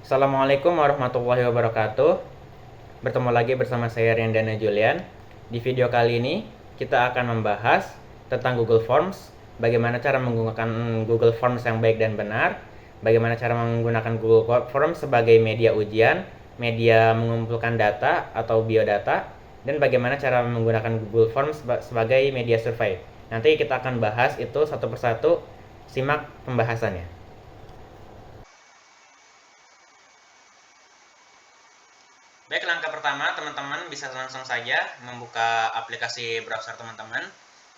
Assalamualaikum warahmatullahi wabarakatuh. Bertemu lagi bersama saya Riandana Julian. Di video kali ini kita akan membahas tentang Google Forms, bagaimana cara menggunakan Google Forms yang baik dan benar, bagaimana cara menggunakan Google Forms sebagai media ujian, media mengumpulkan data atau biodata, dan bagaimana cara menggunakan Google Forms sebagai media survei. Nanti kita akan bahas itu satu persatu. Simak pembahasannya. Baik, langkah pertama teman-teman bisa langsung saja membuka aplikasi browser teman-teman.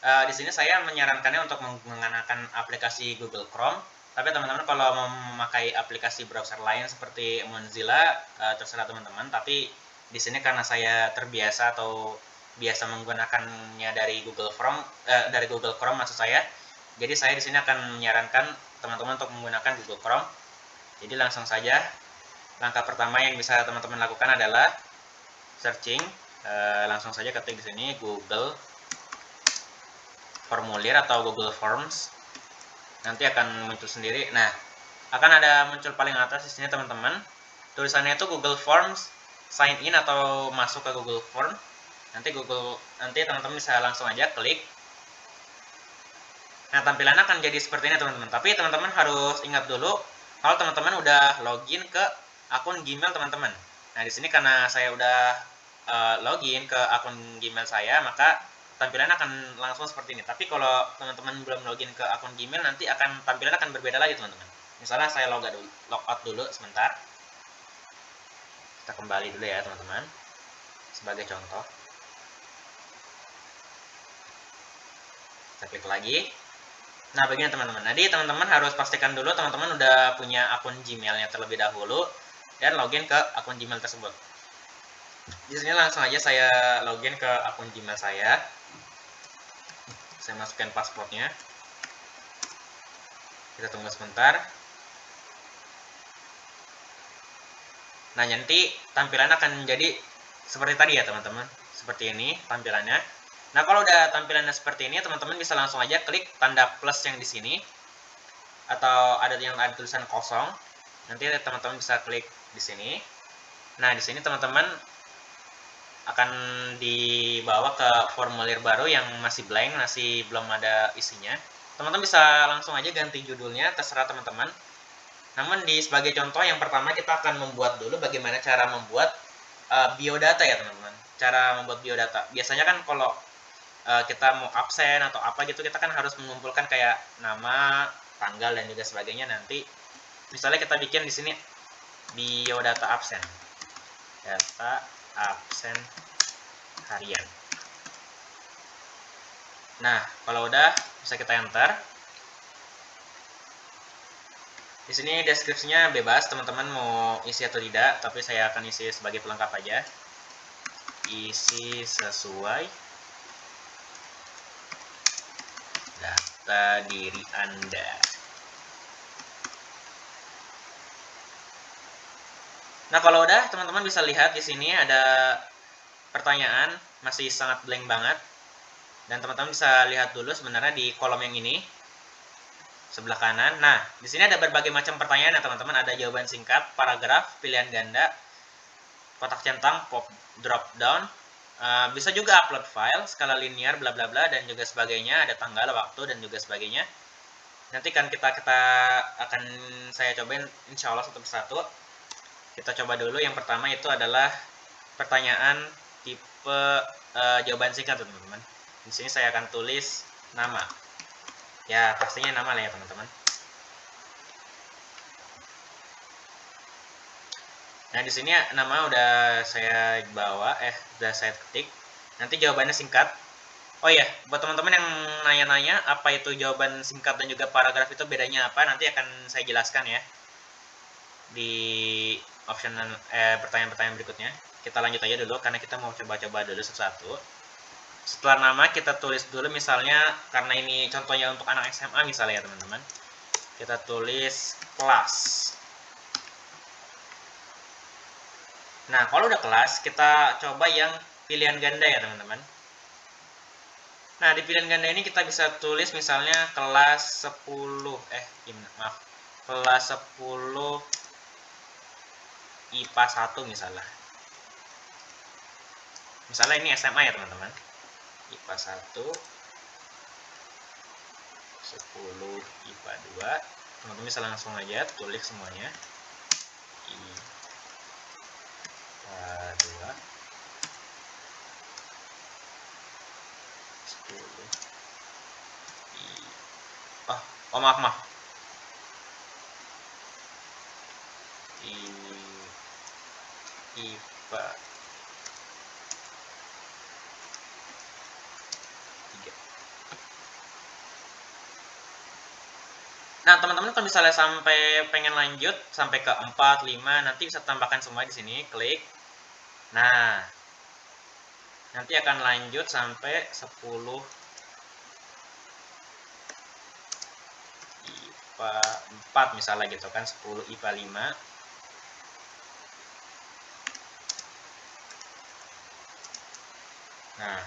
Di sini saya menyarankannya untuk menggunakan aplikasi Google Chrome. Tapi teman-teman kalau mau memakai aplikasi browser lain seperti Mozilla, terserah teman-teman. Tapi di sini karena saya terbiasa atau biasa menggunakannya dari Google Chrome maksud saya. Jadi saya di sini akan menyarankan teman-teman untuk menggunakan Google Chrome. Jadi langsung saja. Langkah pertama yang bisa teman-teman lakukan adalah searching. Langsung saja ketik di sini Google Formulir atau Google Forms. Nanti akan muncul sendiri. Nah, akan ada muncul paling atas di sini teman-teman. Tulisannya itu Google Forms sign in atau masuk ke Google Form. Nanti teman-teman bisa langsung aja klik. Nah, tampilannya akan jadi seperti ini teman-teman. Tapi teman-teman harus ingat dulu kalau teman-teman udah login ke akun Gmail teman-teman. Nah, di sini karena saya udah login ke akun Gmail saya, maka tampilan akan langsung seperti ini. Tapi kalau teman-teman belum login ke akun Gmail, nanti tampilan akan berbeda lagi teman-teman. Misalnya saya logout dulu sebentar. Kita kembali dulu ya teman-teman. Sebagai contoh. Kita klik lagi. Nah, begini teman-teman. Jadi teman-teman harus pastikan dulu teman-teman udah punya akun Gmail-nya terlebih dahulu dan login ke akun Gmail tersebut. Di sini langsung aja saya login ke akun Gmail saya. Saya masukkan passwordnya. Kita tunggu sebentar. Nah, nanti tampilan akan menjadi seperti tadi ya teman-teman. Seperti ini tampilannya. Nah, kalau udah tampilannya seperti ini, teman-teman bisa langsung aja klik tanda plus yang di sini. Atau ada tulisan kosong. Nanti teman-teman bisa klik di sini. Nah, di sini teman-teman akan dibawa ke formulir baru yang masih blank, masih belum ada isinya. Teman-teman bisa langsung aja ganti judulnya, terserah teman-teman. Namun sebagai contoh yang pertama kita akan membuat dulu bagaimana cara membuat biodata ya teman-teman. Cara membuat biodata. Biasanya kan kalau kita mau absen atau apa gitu, kita kan harus mengumpulkan kayak nama, tanggal dan juga sebagainya. Nanti misalnya kita bikin di sini biodata absen. Data absen harian. Nah, kalau udah bisa kita enter. Di sini deskripsinya bebas, teman-teman mau isi atau tidak, tapi saya akan isi sebagai pelengkap aja. Isi sesuai data diri Anda. Nah, kalau udah teman-teman bisa lihat di sini ada pertanyaan, masih sangat blank banget. Dan teman-teman bisa lihat dulu sebenarnya di kolom yang ini sebelah kanan. Nah, di sini ada berbagai macam pertanyaan ya teman-teman. Ada jawaban singkat, paragraf, pilihan ganda, kotak centang, pop drop down. Bisa juga upload file, skala linear, bla bla bla dan juga sebagainya. Ada tanggal, waktu dan juga sebagainya. Nanti kan saya cobain insya Allah satu persatu. Kita coba dulu. Yang pertama itu adalah pertanyaan tipe jawaban singkat teman-teman. Di sini saya akan tulis nama. Ya, pastinya nama lah ya teman-teman. Nah, di sini nama udah saya udah saya ketik. Nanti jawabannya singkat. Oh iya, buat teman-teman yang nanya-nanya apa itu jawaban singkat dan juga paragraf itu bedanya apa, nanti akan saya jelaskan ya di pertanyaan-pertanyaan berikutnya. Kita lanjut aja dulu karena kita mau coba-coba dulu satu-satu. Setelah nama kita tulis dulu misalnya, karena ini contohnya untuk anak SMA misalnya ya teman-teman. Kita tulis kelas. Nah, kalau udah kelas, kita coba yang pilihan ganda ya teman-teman. Nah, di pilihan ganda ini kita bisa tulis misalnya kelas 10, kelas 10 IPA 1 misalnya. Misalnya ini SMA ya teman-teman. IPA 1 10 IPA 2. Teman-teman bisa langsung aja tulis semuanya. IPA 2 10 maaf. IPA 3. Nah, teman-teman kalau misalnya sampai pengen lanjut sampai ke 4, 5, nanti bisa tambahkan semua di sini, klik. Nah, nanti akan lanjut sampai 10 IPA 4 misalnya gitu kan, 10 IPA 5. Nah,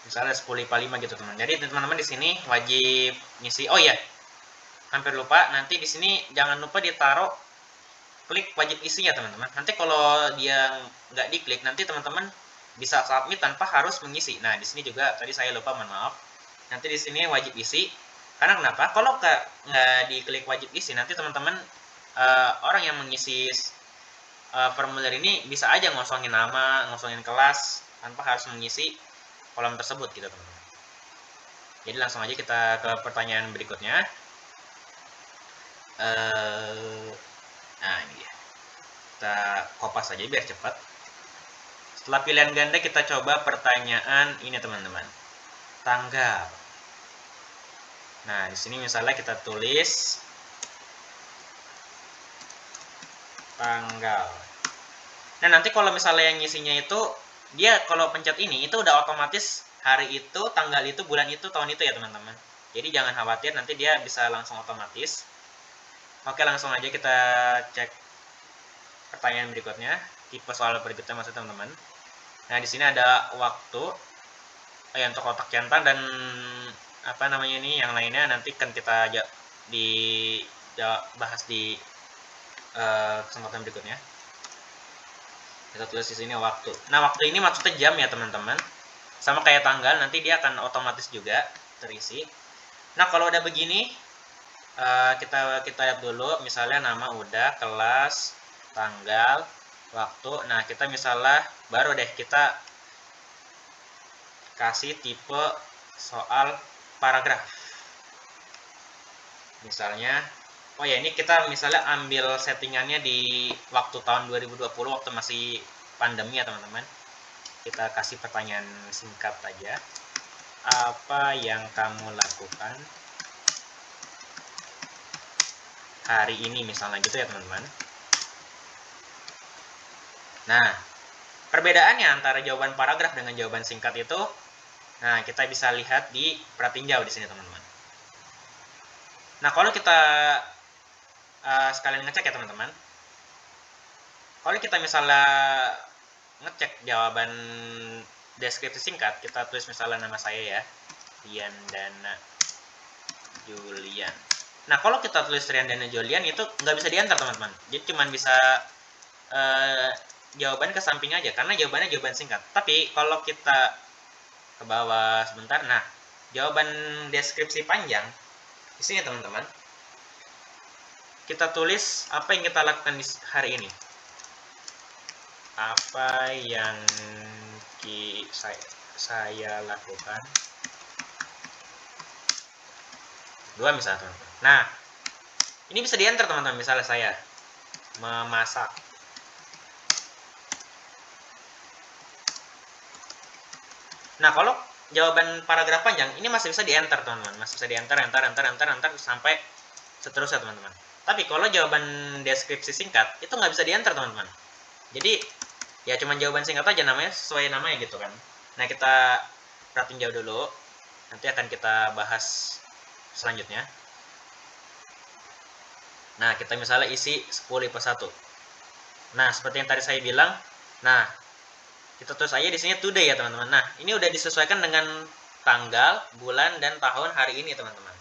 misalnya 10 IPA 5 gitu teman. Jadi teman-teman di sini wajib ngisi. Oh iya, hampir lupa. Nanti di sini jangan lupa ditaruh klik wajib isinya teman-teman. Nanti kalau dia nggak diklik, nanti teman-teman bisa submit tanpa harus mengisi. Nah, di sini juga tadi saya lupa, mohon maaf. Nanti di sini wajib isi. Karena kenapa? Kalau nggak diklik wajib isi, nanti teman-teman orang yang mengisi formulir ini bisa aja ngosongin nama, ngosongin kelas tanpa harus mengisi kolom tersebut gitu teman-teman. Jadi langsung aja kita ke pertanyaan berikutnya. Nah ini dia, kita kopas aja biar cepat. Setelah pilihan ganda kita coba pertanyaan ini teman-teman, tanggal. Nah di sini misalnya kita tulis tanggal. Nah nanti kalau misalnya yang ngisinya itu dia kalau pencet ini itu udah otomatis hari itu, tanggal itu, bulan itu, tahun itu ya teman-teman. Jadi jangan khawatir, nanti dia bisa langsung otomatis. Oke, langsung aja kita cek pertanyaan berikutnya, tipe soal berikutnya maksud teman-teman. Nah, di sini ada waktu untuk kotak centang dan apa namanya ini yang lainnya nanti kan kita bahas di kesempatan berikutnya. Kita tulis di sini waktu. Nah, waktu ini maksudnya jam ya teman-teman. Sama kayak tanggal, nanti dia akan otomatis juga terisi. Nah, kalau udah begini, kita lihat dulu, misalnya nama udah, kelas, tanggal, waktu. Nah, kita misalnya baru deh kita kasih tipe soal paragraf. Misalnya, oh ya ini kita misalnya ambil settingannya di waktu tahun 2020, waktu masih pandemi ya teman-teman. Kita kasih pertanyaan singkat aja. Apa yang kamu lakukan hari ini misalnya gitu ya teman-teman. Nah, perbedaannya antara jawaban paragraf dengan jawaban singkat itu, nah kita bisa lihat di pratinjau di sini teman-teman. Nah, kalau kita sekalian ngecek ya teman-teman. Kalau kita misalnya ngecek jawaban deskripsi singkat, kita tulis misalnya nama saya ya, Rian Dana Julian. Nah, kalau kita tulis Rian Dana Julian itu nggak bisa diantar teman-teman. Jadi cuma bisa jawaban ke samping aja, karena jawabannya jawaban singkat. Tapi kalau kita ke bawah sebentar, nah jawaban deskripsi panjang di sini teman-teman. Kita tulis apa yang kita lakukan di hari ini. Apa yang saya lakukan. Dua misalnya teman-teman. Nah, ini bisa diantar teman-teman. Misalnya saya memasak. Nah, kalau jawaban paragraf panjang ini masih bisa diantar teman-teman. Masih bisa diantar, antar sampai seterusnya teman-teman. Tapi kalau jawaban deskripsi singkat itu nggak bisa diantar teman-teman. Jadi ya cuma jawaban singkat aja, namanya sesuai namanya gitu kan. Nah, kita perhatiin jauh dulu. Nanti akan kita bahas selanjutnya. Nah, kita misalnya isi 10 IPA 1. Nah, seperti yang tadi saya bilang, nah kita tulis aja di sini today ya teman-teman. Nah, ini udah disesuaikan dengan tanggal, bulan, dan tahun hari ini teman-teman.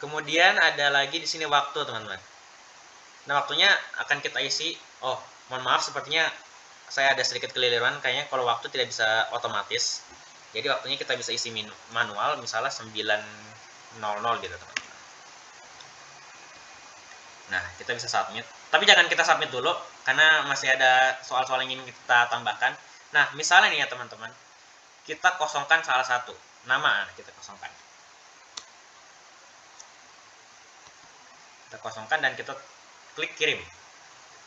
Kemudian ada lagi di sini waktu teman-teman. Nah, waktunya akan kita isi. Oh, mohon maaf, sepertinya saya ada sedikit keliliran. Kayaknya kalau waktu tidak bisa otomatis. Jadi waktunya kita bisa isi manual, misalnya 9.00 gitu, teman-teman. Nah, kita bisa submit. Tapi jangan kita submit dulu, karena masih ada soal-soal yang ingin kita tambahkan. Nah, misalnya nih ya teman-teman, kita kosongkan salah satu nama, kita kosongkan. Kita kosongkan dan kita klik kirim.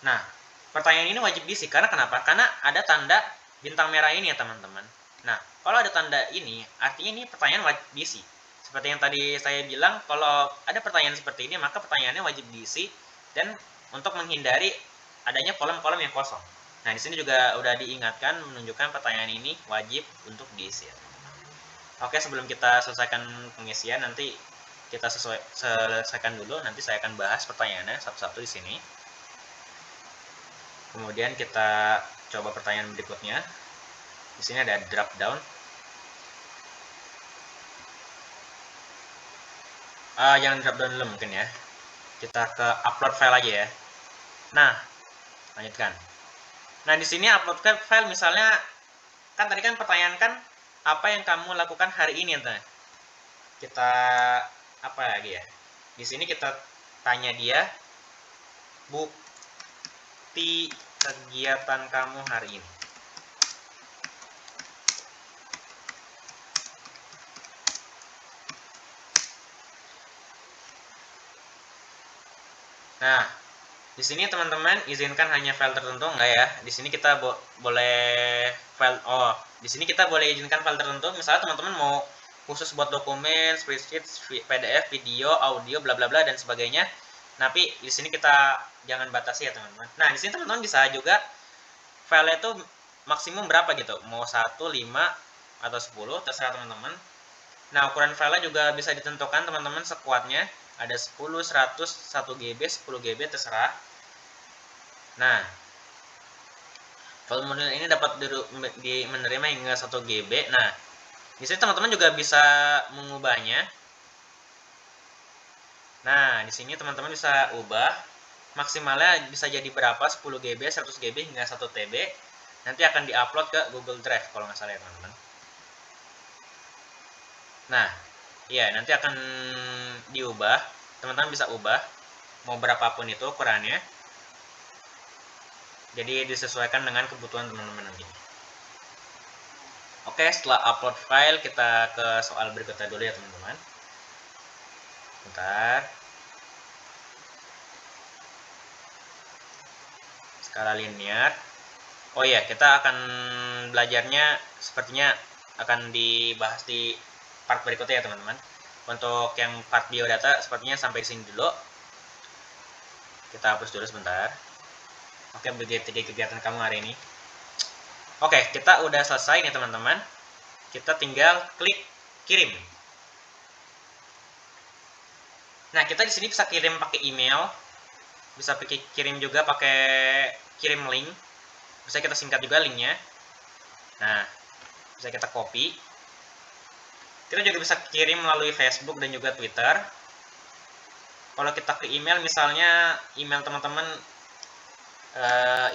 Nah, pertanyaan ini wajib diisi. Karena kenapa? Karena ada tanda bintang merah ini ya teman-teman. Nah, kalau ada tanda ini, artinya ini pertanyaan wajib diisi. Seperti yang tadi saya bilang, kalau ada pertanyaan seperti ini, maka pertanyaannya wajib diisi dan untuk menghindari adanya kolom-kolom yang kosong. Nah, di sini juga udah diingatkan menunjukkan pertanyaan ini wajib untuk diisi. Oke, sebelum kita selesaikan pengisian, nanti kita selesaikan dulu. Nanti saya akan bahas pertanyaannya satu-satu di sini. Kemudian kita coba pertanyaan berikutnya. Di sini ada drop down. Jangan drop down dulu mungkin ya. Kita ke upload file aja ya. Nah, lanjutkan. Nah, di sini upload file misalnya, kan tadi kan pertanyaan kan apa yang kamu lakukan hari ini, ya. Kita apa lagi ya? Di sini kita tanya dia bukti kegiatan kamu hari ini. Nah, di sini teman-teman izinkan hanya file tertentu enggak ya? Di sini kita boleh file di sini kita boleh izinkan file tertentu. Misalnya teman-teman mau khusus buat dokumen, spreadsheet, PDF, video, audio, bla bla bla dan sebagainya. Tapi di sini kita jangan batasi ya teman-teman. Nah, di sini teman-teman bisa juga file itu maksimum berapa gitu. Mau 1, 5 atau 10 terserah teman-teman. Nah, ukuran file juga bisa ditentukan teman-teman sekuatnya. Ada 10, 100, 1 GB, 10 GB terserah. Nah, formulir ini dapat menerima hingga 1 GB. Nah, di sini teman-teman juga bisa mengubahnya. Nah, di sini teman-teman bisa ubah maksimalnya bisa jadi berapa, 10 GB, 100 GB hingga 1 TB. Nanti akan diupload ke Google Drive kalau nggak salah ya teman-teman. Nah, iya nanti akan diubah. Teman-teman bisa ubah mau berapapun itu ukurannya. Jadi disesuaikan dengan kebutuhan teman-teman nanti. Oke, setelah upload file kita ke soal berikutnya dulu ya teman-teman. Bentar. Skala linear. Oh iya, kita akan belajarnya sepertinya akan dibahas di part berikutnya ya teman-teman. Untuk yang part biodata sepertinya sampai sini dulu. Kita hapus dulu sebentar. Oke, begitu kegiatan kamu hari ini. Oke, kita udah selesai nih teman-teman. Kita tinggal klik kirim. Nah, kita di sini bisa kirim pakai email, bisa kirim juga pakai kirim link. Bisa kita singkat juga linknya. Nah, bisa kita copy. Kita juga bisa kirim melalui Facebook dan juga Twitter. Kalau kita ke email, misalnya email teman-teman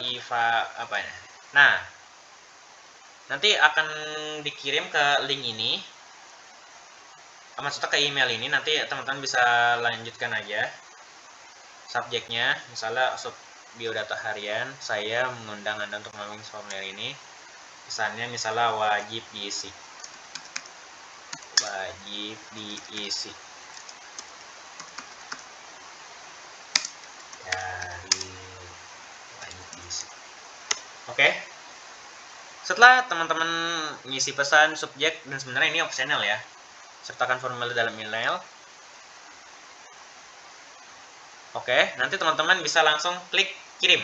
Iva apa ya? Nah, nanti akan dikirim ke link ini. Maksudnya ke email ini, nanti teman-teman bisa lanjutkan aja subjeknya, misalnya biodata harian, saya mengundang Anda untuk mengisi formulir ini. Misalnya wajib diisi. Wajib diisi. Dari wajib diisi. Oke. Setelah teman-teman mengisi pesan, subjek, dan sebenarnya ini opsional ya. Sertakan formulir dalam email. Oke, nanti teman-teman bisa langsung klik kirim.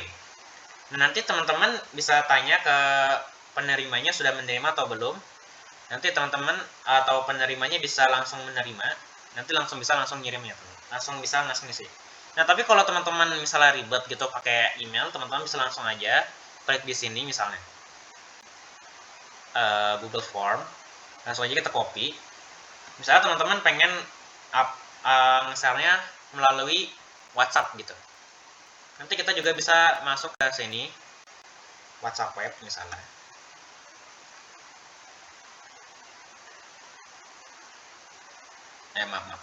Nah, nanti teman-teman bisa tanya ke penerimanya sudah menerima atau belum. Nanti teman-teman atau penerimanya bisa langsung menerima. Nanti langsung ngirimnya, langsung isi. Nah, tapi kalau teman-teman misalnya ribet gitu pakai email, teman-teman bisa langsung aja klik di sini misalnya Google Form, langsung aja kita copy. Misalnya teman-teman pengen misalnya melalui WhatsApp gitu. Nanti kita juga bisa masuk ke sini, WhatsApp web misalnya. Maaf.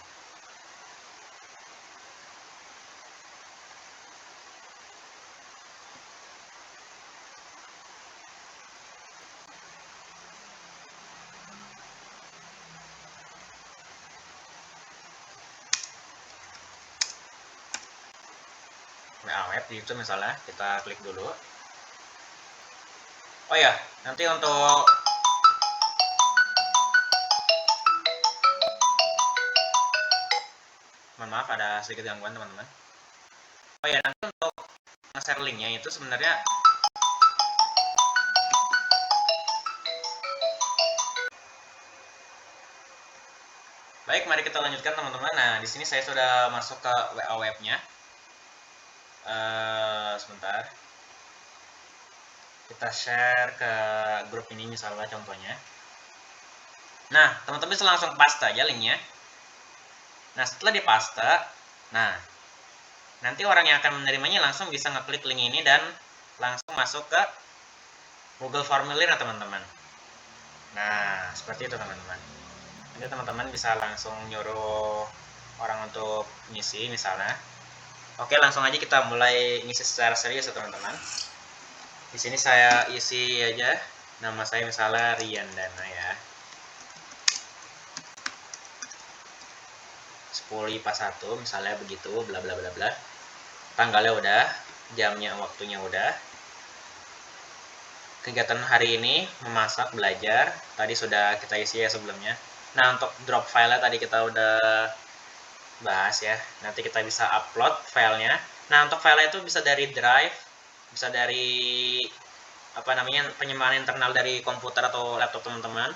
WA web di itu misalnya, kita klik dulu. Oh ya, nanti untuk mohon maaf ada sedikit gangguan teman-teman. Oh ya, nanti untuk nge-share linknya itu sebenarnya baik, mari kita lanjutkan teman-teman. Nah, di sini saya sudah masuk ke WA webnya. Sebentar. Kita share ke grup ini misalnya contohnya. Nah, teman-teman bisa langsung paste aja linknya. Nah, setelah dipaste, nah, nanti orang yang akan menerimanya langsung bisa ngeklik link ini dan langsung masuk ke Google Formulir ya teman-teman. Nah, seperti itu teman-teman. Nanti teman-teman bisa langsung nyuruh orang untuk ngisi misalnya. Oke, langsung aja kita mulai ngisi secara serius ya teman-teman. Di sini saya isi aja nama saya misalnya Rian Dana ya. 10 IPA 1 misalnya begitu, bla bla bla bla. Tanggalnya udah, jamnya, waktunya udah. Kegiatan hari ini memasak, belajar, tadi sudah kita isi ya sebelumnya. Nah, untuk drop file tadi kita udah bahas ya. Nanti kita bisa upload filenya. Nah, untuk file itu bisa dari Drive, bisa dari apa namanya penyimpanan internal dari komputer atau laptop teman-teman.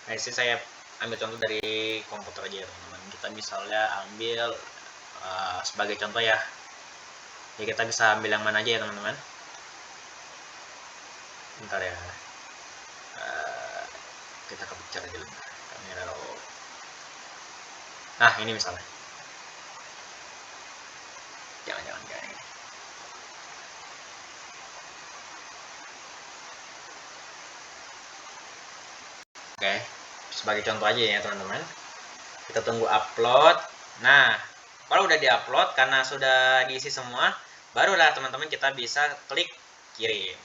Nah, di sini saya ambil contoh dari komputer aja ya teman-teman. Kita misalnya ambil sebagai contoh ya. Ya kita bisa ambil yang mana aja ya teman-teman. Bentar ya. Kita capture aja dulu. Kamera roll. Nah, ini misalnya. Jangan. Oke, sebagai contoh aja ya teman-teman. Kita tunggu upload. Nah, kalau udah diupload karena sudah diisi semua, barulah teman-teman kita bisa klik kirim.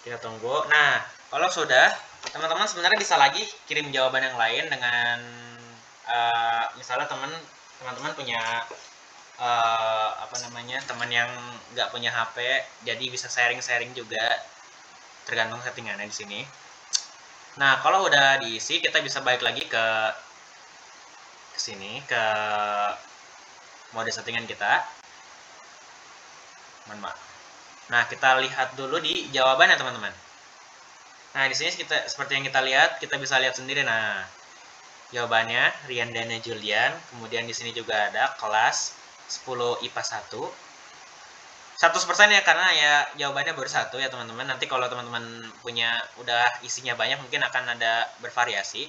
Kita tunggu. Nah, kalau sudah, teman-teman sebenarnya bisa lagi kirim jawaban yang lain dengan misalnya teman-teman punya apa namanya teman yang nggak punya HP, jadi bisa sharing juga, tergantung settingannya di sini. Nah, kalau udah diisi, kita bisa balik lagi ke sini, ke mode settingan kita. Nah, kita lihat dulu di jawabannya teman-teman. Nah, di sini kita seperti yang kita lihat, kita bisa lihat sendiri. Nah, jawabannya Rian Dana Julian. Kemudian di sini juga ada kelas 10 IPA 1. 100% ya, karena ya jawabannya baru satu ya teman-teman. Nanti kalau teman-teman punya udah isinya banyak mungkin akan ada bervariasi.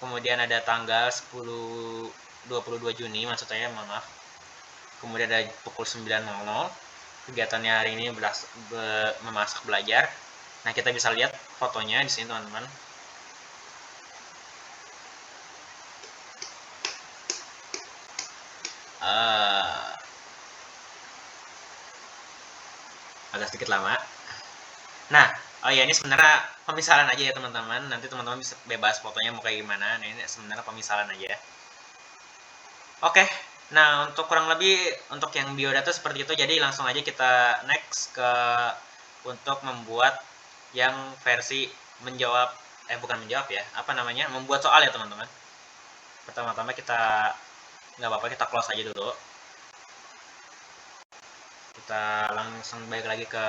Kemudian ada tanggal 22 Juni maksud saya, mohon maaf. Kemudian ada pukul 9.00. Kegiatannya hari ini memasak belajar. Nah, kita bisa lihat fotonya di sini teman-teman. Agak sedikit lama. Nah, oh ya, ini sebenarnya pemisalan aja ya teman-teman. Nanti teman-teman bisa bebas fotonya mau kayak gimana. Nah, ini sebenarnya pemisalan aja. Oke, nah untuk kurang lebih untuk yang biodata seperti itu. Jadi langsung aja kita next ke untuk membuat yang versi menjawab, bukan menjawab ya, apa namanya, membuat soal ya teman-teman. Pertama-tama kita nggak apa-apa, kita close aja dulu. Kita langsung balik lagi ke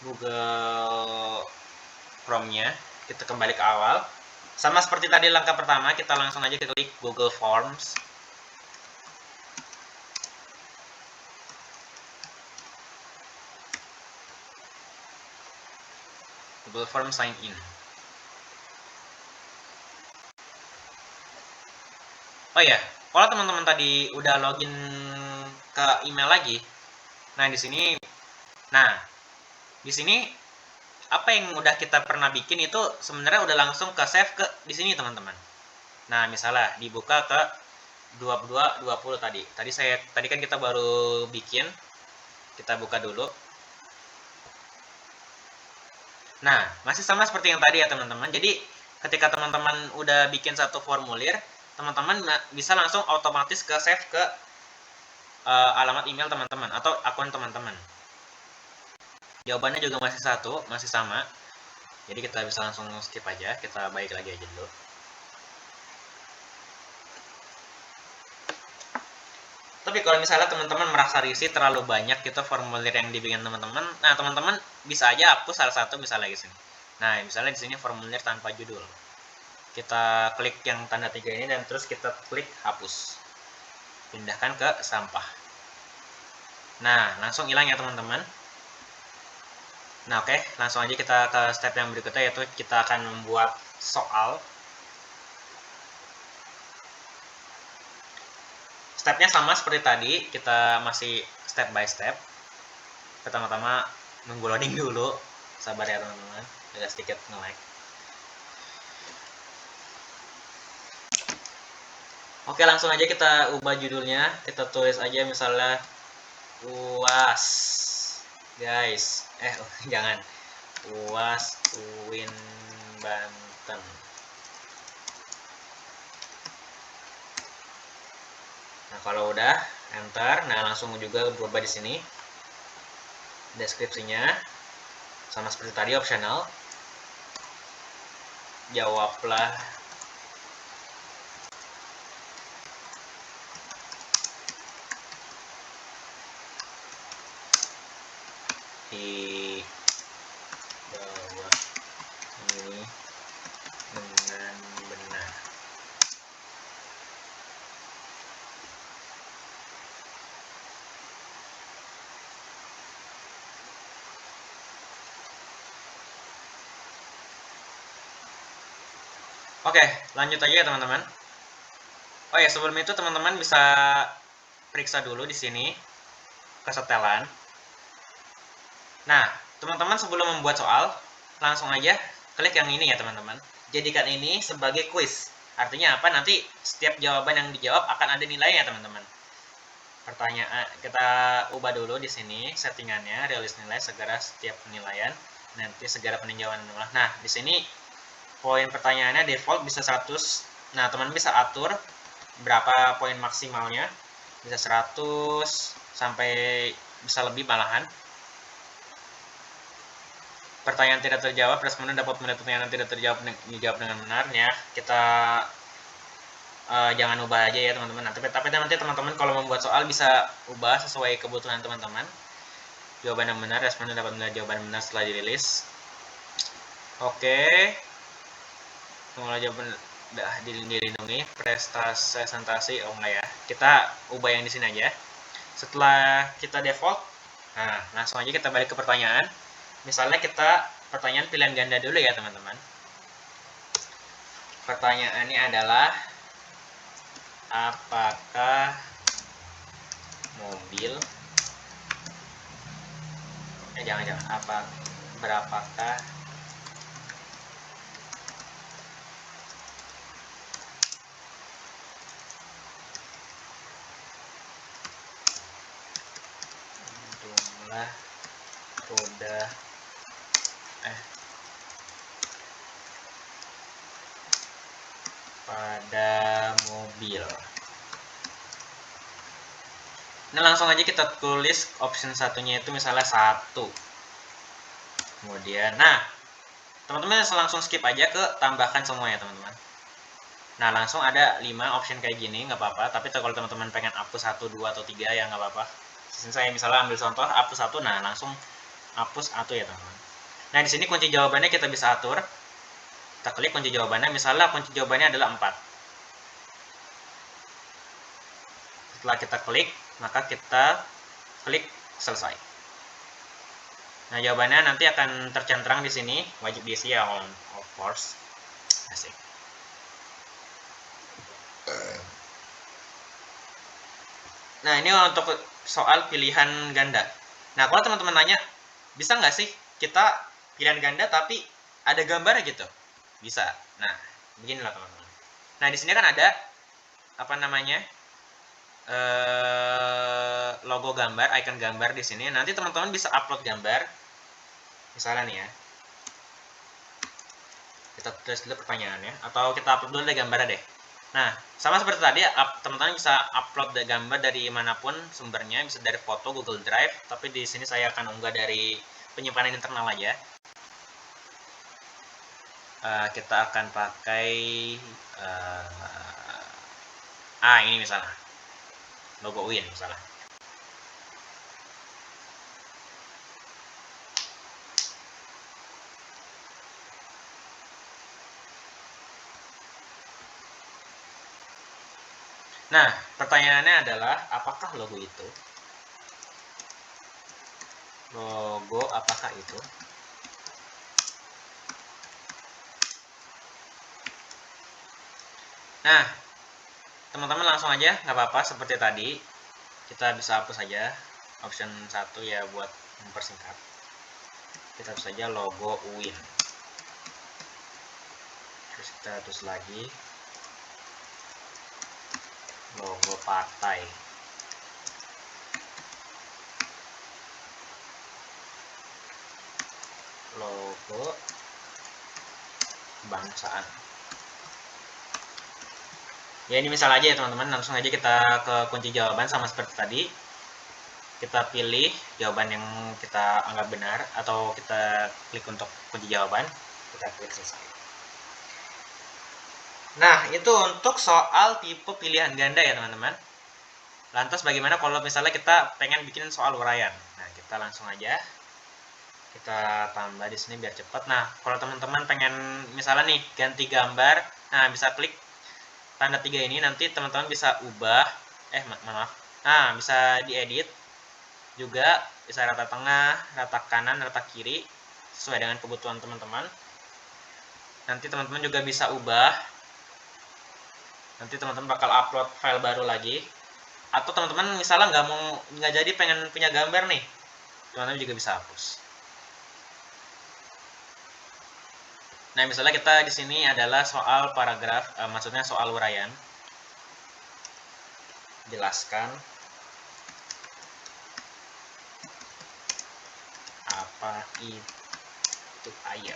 Google Chrome-nya. Kita kembali ke awal. Sama seperti tadi langkah pertama, kita langsung aja klik Google Forms. Google Form sign in. Oh ya, Kalau teman-teman tadi udah login ke email lagi, nah di sini apa yang udah kita pernah bikin itu sebenarnya udah langsung ke save ke di sini teman-teman. Nah, misalnya dibuka ke 2220 tadi. Tadi kan kita baru bikin. Kita buka dulu. Nah, masih sama seperti yang tadi ya, teman-teman. Jadi, ketika teman-teman udah bikin satu formulir, teman-teman bisa langsung otomatis ke save ke alamat email teman-teman atau akun teman-teman. Jawabannya juga masih satu, masih sama. Jadi kita bisa langsung skip aja, kita balik lagi aja dulu. Tapi kalau misalnya teman-teman merasa risih terlalu banyak gitu formulir yang dibikin teman-teman, nah teman-teman bisa aja hapus salah satu misalnya di sini. Nah, misalnya di sini formulir tanpa judul. Kita klik yang tanda 3 ini dan terus kita klik hapus. Pindahkan ke sampah. Nah, langsung hilang ya teman-teman. Nah, oke, langsung aja kita ke step yang berikutnya, yaitu kita akan membuat soal. Stepnya sama seperti tadi, kita masih step by step. Pertama-tama nunggu loading dulu, sabar ya teman-teman, agak sedikit nge-lag. Oke, langsung aja kita ubah judulnya, kita tulis aja misalnya UAS, guys. Jangan, UAS UIN Banten. Nah, kalau udah enter, nah langsung juga berubah di sini. Deskripsinya sama seperti tadi, optional. Jawablah di bawah ini dengan benar. Oke, lanjut aja ya teman-teman. Oh ya, sebelum itu teman-teman bisa periksa dulu di sini kesetelan. Nah, teman-teman sebelum membuat soal, langsung aja klik yang ini ya teman-teman. Jadikan ini sebagai quiz. Artinya apa? Nanti setiap jawaban yang dijawab akan ada nilainya teman-teman. Pertanyaan kita ubah dulu di sini settingannya, rilis nilai segera setiap penilaian, nanti segera peninjauan. Nah, di sini poin pertanyaannya default bisa 100. Nah, teman bisa atur berapa poin maksimalnya. Bisa 100 sampai bisa lebih malahan. Pertanyaan tidak terjawab, responden dapat melihat pertanyaan tidak terjawab dijawab dengan benarnya. Kita jangan ubah aja ya teman-teman. Tapi nanti teman-teman kalau membuat soal bisa ubah sesuai kebutuhan teman-teman. Jawaban yang benar, responden dapat melihat jawaban benar setelah dirilis. Oke. Mulai jawaban udah dilindungi, presentasi oh enggak ya. Kita ubah yang di sini aja. Setelah kita default, nah langsung aja kita balik ke pertanyaan. Misalnya kita pertanyaan pilihan ganda dulu ya teman-teman. Pertanyaannya adalah apakah mobil berapakah jumlah roda pada mobil. Nah, langsung aja kita tulis option satunya itu misalnya 1. Kemudian, nah, teman-teman langsung skip aja ke tambahkan semua ya teman-teman. Nah, langsung ada 5 option kayak gini, nggak apa-apa. Tapi kalau teman-teman pengen hapus 1, 2, atau 3 ya nggak apa-apa. Saya misalnya ambil contoh hapus 1, nah langsung hapus 1 ya teman-teman. Nah, di sini kunci jawabannya kita bisa atur. Kita klik kunci jawabannya, misalnya kunci jawabannya adalah 4. Setelah kita klik, maka kita klik selesai. Nah, jawabannya nanti akan tercentrang di sini, wajib diisi ya, of course. Asik. Nah, ini untuk soal pilihan ganda. Nah, kalau teman-teman nanya, bisa nggak sih kita pilihan ganda tapi ada gambarnya gitu? Bisa. Nah, beginilah teman-teman. Nah, di sini kan ada apa namanya, logo gambar, icon gambar di sini. Nanti teman-teman bisa upload gambar. Misalnya nih ya, kita tulis dulu pertanyaannya, atau kita upload dulu deh gambarnya deh. Nah, sama seperti tadi, teman-teman bisa upload gambar dari manapun sumbernya, bisa dari foto Google Drive, tapi di sini saya akan unggah dari penyimpanan internal aja. Kita akan pakai ini misalnya logo UIN misalnya. Nah, pertanyaannya adalah apakah logo itu? Logo apakah itu? Nah, teman-teman langsung aja, nggak apa-apa, seperti tadi kita bisa hapus saja option 1 ya buat mempersingkat. Kita hapus saja logo UIN, terus kita tulis lagi logo partai, logo kebangsaan. Ya, ini misal aja ya teman-teman, langsung aja kita ke kunci jawaban sama seperti tadi. Kita pilih jawaban yang kita anggap benar, atau kita klik untuk kunci jawaban, kita klik selesai. Nah, itu untuk soal tipe pilihan ganda ya teman-teman. Lantas bagaimana kalau misalnya kita pengen bikin soal uraian? Nah, kita langsung aja kita tambah di sini biar cepat. Nah, kalau teman-teman pengen misalnya nih ganti gambar, nah bisa klik tanda 3 ini, nanti teman-teman bisa ubah, maaf. Nah, bisa diedit juga, bisa rata tengah, rata kanan, rata kiri sesuai dengan kebutuhan teman-teman. Nanti teman-teman juga bisa ubah. Nanti teman-teman bakal upload file baru lagi. Atau teman-teman misalnya nggak jadi pengen punya gambar nih, teman-teman juga bisa hapus. Nah, misalnya kita di sini adalah soal paragraf, maksudnya soal uraian. Jelaskan apa itu air.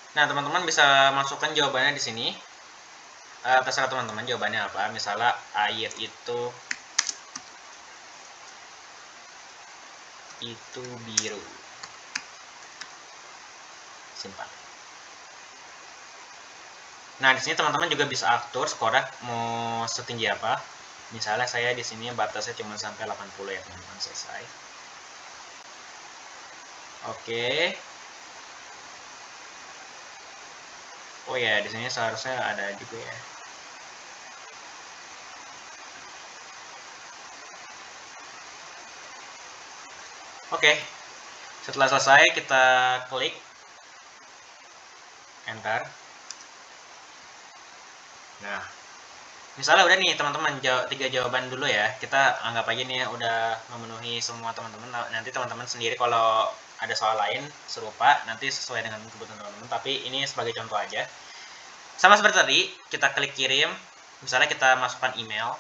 Nah, teman-teman bisa masukkan jawabannya di sini. Terserah teman-teman jawabannya apa. Misalnya air itu biru. Simpan. Nah, di sini teman-teman juga bisa atur skornya mau setinggi apa. Misalnya saya di sini batasnya cuma sampai 80 ya, teman-teman. Selesai. Oke. Oh ya, di sini seharusnya ada juga ya. Oke. Setelah selesai kita klik enter. Nah, misalnya udah nih teman-teman, 3 jawaban dulu ya. Kita anggap aja nih udah memenuhi semua teman-teman. Nanti teman-teman sendiri kalau ada soal lain serupa nanti sesuai dengan kebutuhan teman-teman, tapi ini sebagai contoh aja. Sama seperti tadi, kita klik kirim. Misalnya kita masukkan email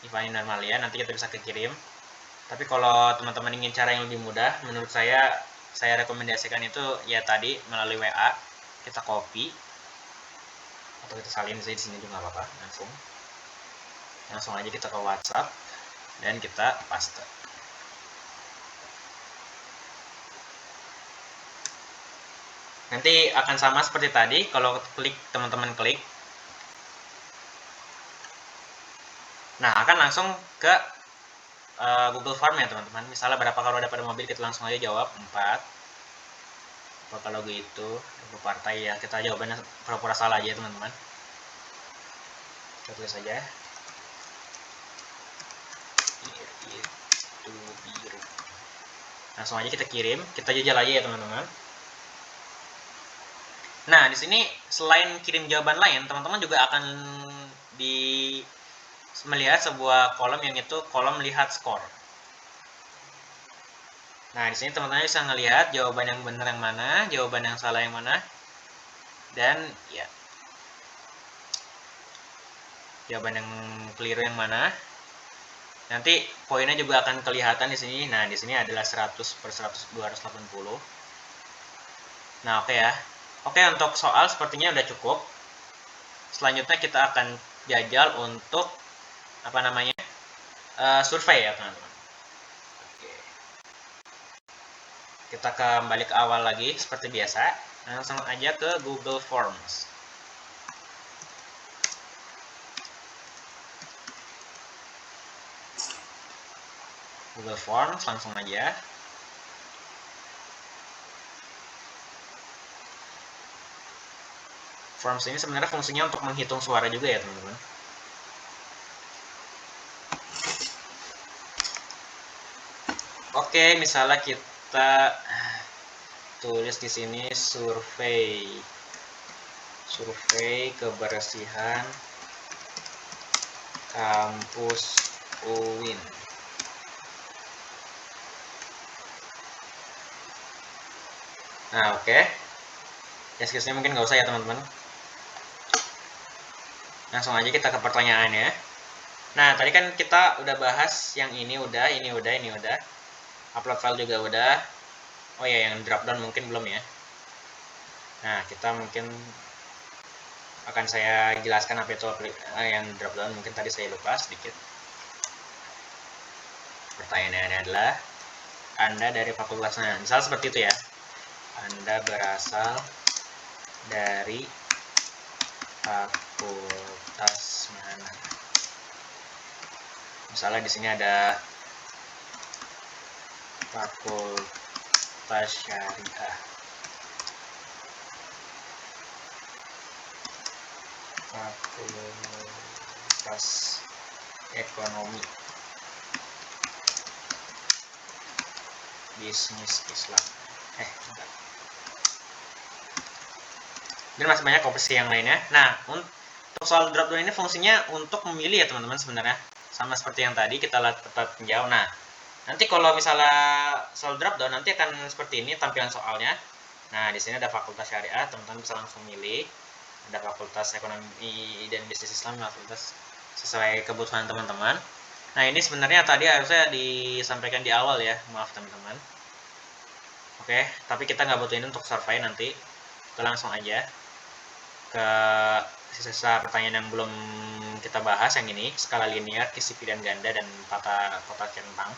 Ivan Darmalia, nanti kita bisa klik kirim. Tapi kalau teman-teman ingin cara yang lebih mudah, menurut saya rekomendasikan itu ya tadi melalui WA. Kita copy atau kita salin di sini juga nggak apa-apa, langsung aja kita ke WhatsApp dan kita paste. Nanti akan sama seperti tadi, kalau klik teman-teman klik. Nah, akan langsung ke Google Form ya teman-teman. Misalnya berapa kalau ada pada mobil, kita langsung aja jawab 4. Apakah logo itu logo partai ya, kita jawabannya pura-pura salah aja teman-teman. Kita Kita tulis saja itu biru. Langsung aja kita kirim, kita jajal aja ya teman-teman. Nah, di sini selain kirim jawaban lain, teman-teman juga akan melihat sebuah kolom yang itu kolom lihat skor. Nah, di sini teman-teman bisa ngelihat jawaban yang benar yang mana, jawaban yang salah yang mana, dan ya jawaban yang keliru yang mana. Nanti poinnya juga akan kelihatan di sini. Nah, di sini adalah 100/100 280. Nah, oke ya. Oke, untuk soal sepertinya udah cukup. Selanjutnya kita akan jajal untuk apa namanya? Survei ya, teman-teman. Oke. Kita kembali ke awal lagi seperti biasa. Langsung aja ke Google Forms. Google Forms langsung aja. Forms ini sebenarnya fungsinya untuk menghitung suara juga ya, teman-teman. Oke, misalnya kita tulis di sini survei kebersihan kampus UIN. Nah, oke. Deskripsinya mungkin nggak usah ya, teman-teman. Langsung aja kita ke pertanyaannya. Nah, tadi kan kita udah bahas yang ini udah. Upload file juga udah. Oh ya, yang dropdown mungkin belum ya. Nah, kita mungkin akan saya jelaskan apa itu yang dropdown. Mungkin tadi saya lupa sedikit. Pertanyaannya adalah, Anda dari fakultas mana? Misal seperti itu ya. Anda berasal dari fakultas mana? Misalnya di sini ada Fakultas Syariah, Fakultas Ekonomi, Bisnis Islam. Dan masih banyak opsi yang lainnya. Nah, untuk soal dropdown ini fungsinya untuk memilih ya teman-teman sebenarnya. Sama seperti yang tadi kita tetap menjawab. Nah, nanti kalau misalnya soal dropdown nanti akan seperti ini tampilan soalnya. Nah, di sini ada Fakultas Syariah, teman-teman bisa langsung milih. Ada Fakultas Ekonomi dan Bisnis Islam, fakultas sesuai kebutuhan teman-teman. Nah, ini sebenarnya tadi harusnya disampaikan di awal ya, maaf teman-teman. Oke, tapi kita nggak butuh ini untuk survei nanti. Kita langsung aja ke sisa pertanyaan yang belum kita bahas, yang ini skala linear, isi pilihan ganda, dan tata kota centang.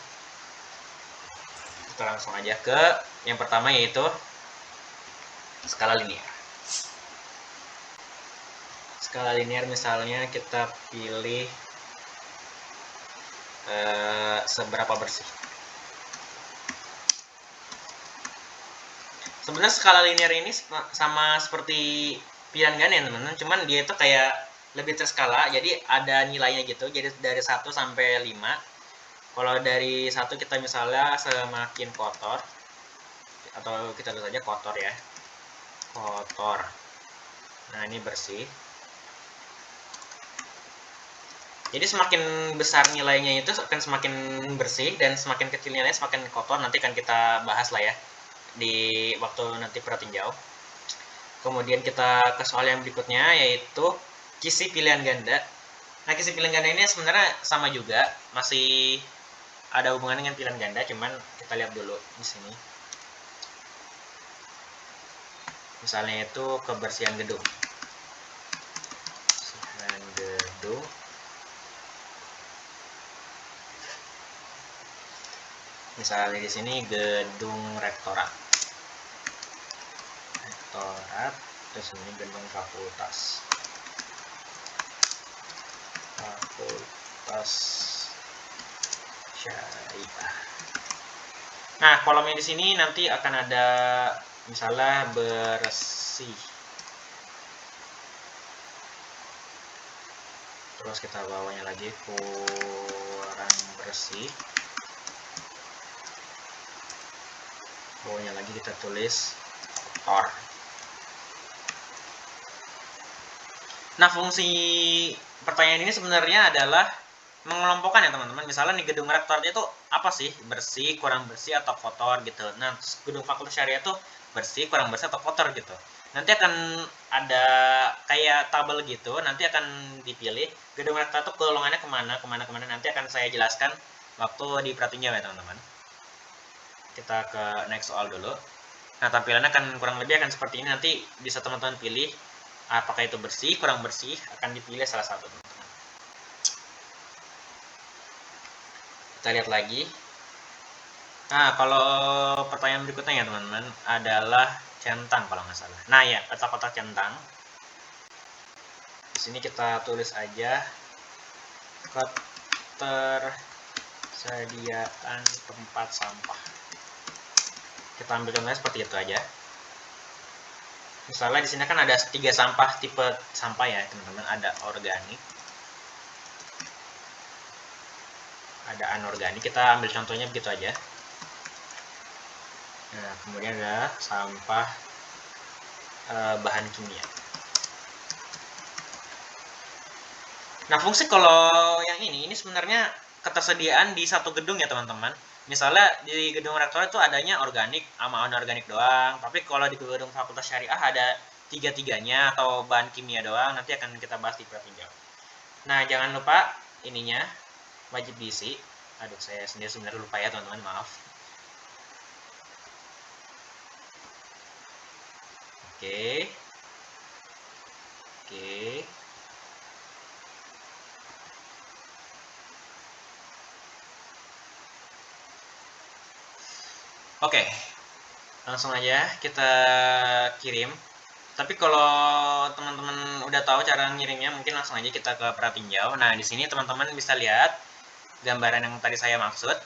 Kita langsung aja ke yang pertama, yaitu skala linear. Skala linear misalnya kita pilih seberapa bersih. Sebenarnya skala linear ini sama seperti pilihan ganda ya teman-teman, cuman dia itu kayak lebih terskala, jadi ada nilainya gitu. Jadi dari 1 sampai 5. Kalau dari 1 kita misalnya semakin kotor, atau kita lihat aja kotor ya, kotor. Nah, ini bersih. Jadi semakin besar nilainya itu akan semakin bersih, dan semakin kecil nilainya semakin kotor. Nanti akan kita bahas lah ya di waktu nanti pratinjau. Kemudian kita ke soal yang berikutnya, yaitu kisi pilihan ganda. Nah, kisi pilihan ganda ini sebenarnya sama juga, masih ada hubungan dengan pilihan ganda, cuman kita lihat dulu di sini. Misalnya itu kebersihan gedung. Kebersihan gedung. Misalnya di sini gedung rektorat. Terus ini gedung fakultas Syariah. Nah, kolomnya di sini nanti akan ada misalnya bersih, terus kita bawanya lagi kurang bersih, bawahnya lagi kita tulis kotor. Nah, fungsi pertanyaan ini sebenarnya adalah mengelompokkan ya teman-teman. Misalnya nih gedung rektor itu apa sih? Bersih, kurang bersih, atau kotor gitu. Nah, gedung Fakultas Syariah itu bersih, kurang bersih, atau kotor gitu. Nanti akan ada kayak tabel gitu, nanti akan dipilih gedung rektor itu golongannya kemana. Nanti akan saya jelaskan waktu di pratinjau ya teman-teman. Kita ke next soal dulu. Nah, tampilannya akan kurang lebih akan seperti ini. Nanti bisa teman-teman pilih apakah itu bersih, kurang bersih, akan dipilih salah satu teman-teman. Kita lihat lagi. Nah, kalau pertanyaan berikutnya ya teman-teman adalah centang kalau nggak salah. Nah ya, kotak-kotak centang. Di sini kita tulis aja ketersediaan tempat sampah. Kita ambil contohnya seperti itu aja. Misalnya di sini kan ada 3 sampah tipe sampah ya teman-teman, ada organik, ada anorganik. Kita ambil contohnya begitu aja. Nah, kemudian ada sampah bahan kimia. Nah, fungsi kalau yang ini sebenarnya ketersediaan di satu gedung ya teman-teman. Misalnya di gedung rektor itu adanya organik sama anorganik doang, tapi kalau di gedung Fakultas Syariah ada tiga-tiganya atau bahan kimia doang. Nanti akan kita bahas di pratinjau. Nah, jangan lupa ininya wajib diisi. Aduh, saya sendiri sebenarnya lupa ya teman-teman, maaf. Oke. Oke, langsung aja kita kirim. Tapi kalau teman-teman udah tahu cara ngirimnya, mungkin langsung aja kita ke pratinjau. Nah, di sini teman-teman bisa lihat gambaran yang tadi saya maksud.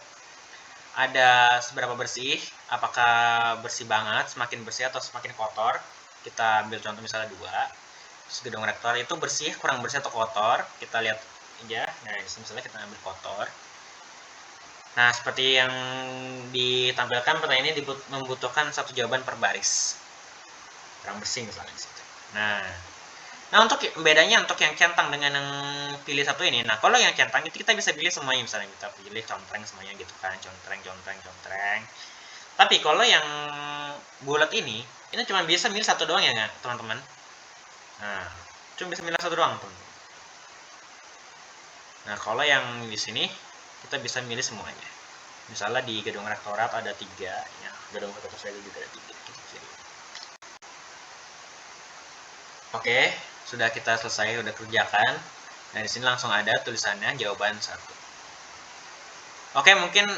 Ada seberapa bersih, apakah bersih banget, semakin bersih atau semakin kotor. Kita ambil contoh misalnya 2. Terus gedung rektor itu bersih, kurang bersih atau kotor. Kita lihat aja. Nah, di sini misalnya kita ambil kotor. Nah, seperti yang ditampilkan, pertanyaan ini membutuhkan satu jawaban per baris. Kurang bersih misalnya di situ. Nah, untuk bedanya untuk yang centang dengan yang pilih satu ini. Nah, kalau yang centang itu kita bisa pilih semuanya, misalnya kita pilih contreng semuanya gitu kan, contreng. Tapi kalau yang bulat ini cuma bisa milih satu doang ya nggak, teman-teman? Nah, cuma bisa milih satu doang, teman-teman. Nah, kalau yang di sini kita bisa milih semuanya. Misalnya di gedung rektorat ada 3, ya, gedung fakultas saya juga ada 3. Kita pilih. Oke, sudah kita selesai, sudah kerjakan. Nah, di sini langsung ada tulisannya jawaban 1. Oke, mungkin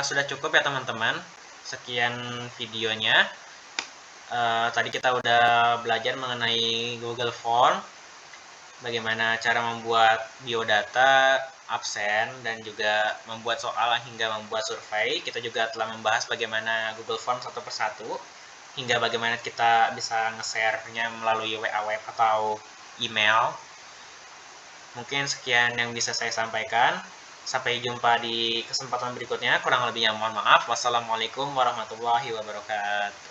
sudah cukup ya teman-teman. Sekian videonya. Tadi kita udah belajar mengenai Google Form, bagaimana cara membuat biodata, absen, dan juga membuat soal hingga membuat survei. Kita juga telah membahas bagaimana Google Form satu persatu, hingga bagaimana kita bisa nge-share-nya melalui WA web atau email. Mungkin sekian yang bisa saya sampaikan. Sampai jumpa di kesempatan berikutnya. Kurang lebihnya mohon maaf. Wassalamualaikum warahmatullahi wabarakatuh.